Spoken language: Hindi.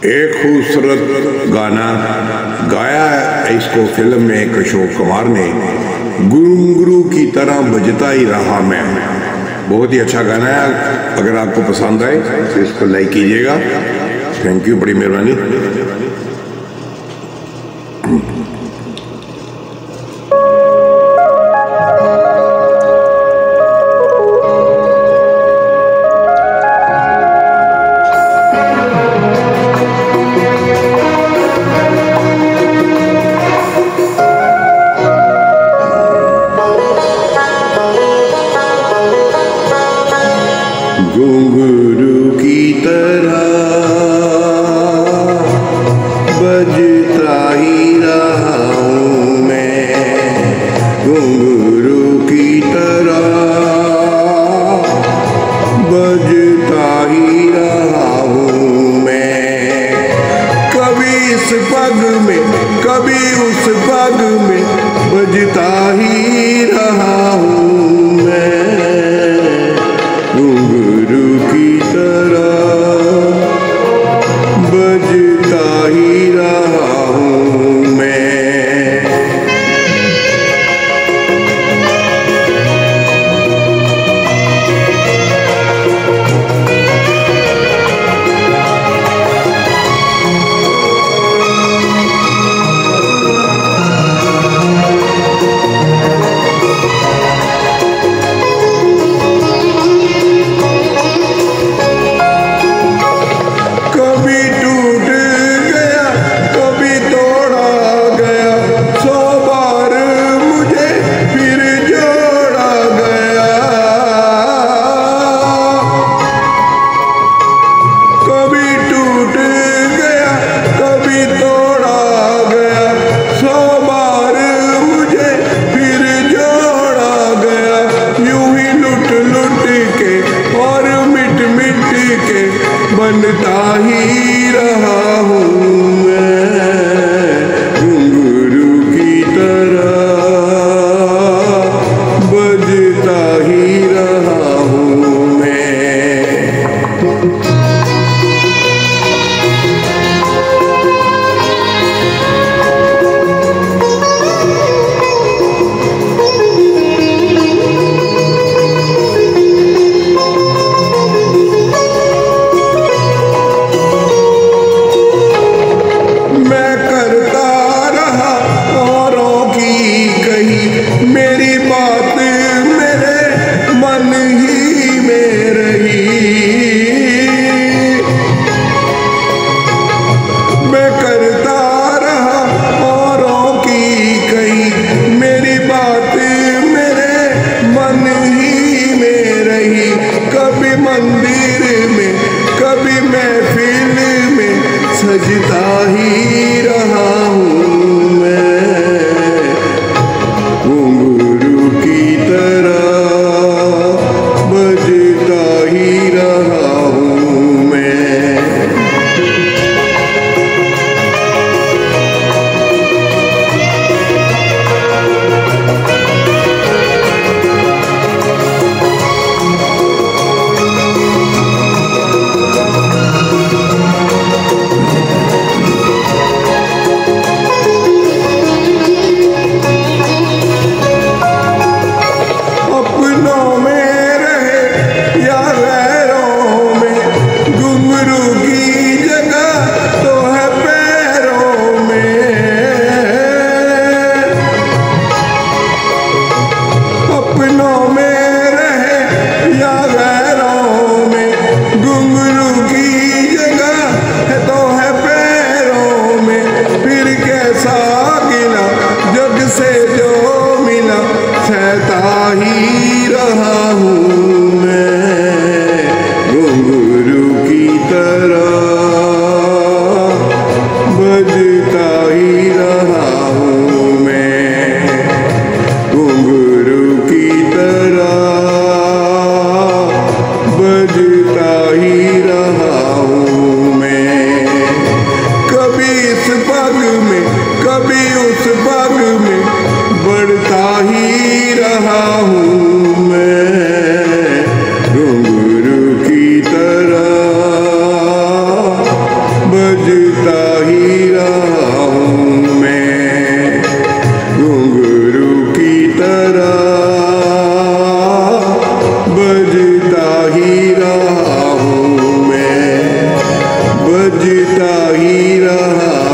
एक खूबसूरत गाना गाया है इसको फिल्म में किशोर कुमार ने, गुंगरू की तरह बजता ही रहा मैं। बहुत ही अच्छा गाना है, अगर आपको पसंद आए तो इसको लाइक कीजिएगा। थैंक यू, बड़ी मेहरबानी। घुंघरू की तरह बजता ही रहा हूँ मैं, घुंघरू की तरह बजता ही रहा हूँ मैं। कभी इस पग में कभी उस पग में बजता ही रहा हूँ मैं, घुंघरू की तरह बजता ही रहा हूँ मैं। बनता ही रहा हूँ मैं, घुंघरू की तरह बजता ही रहा हूँ मैं। मेरी बात मेरे मन ही में रही, मैं करता रहा औरों की कही, मेरी बात मेरे मन ही में रही। कभी मंदिर में कभी महफिल में सजता ही रहा हूँ मैं, घुंघरू की तरह बजता ही रहा हूँ मैं। बजता ही रहा हूँ मैं, घुंघरू की तरह बजता ही रहा हूँ मैं, बजता ही रहा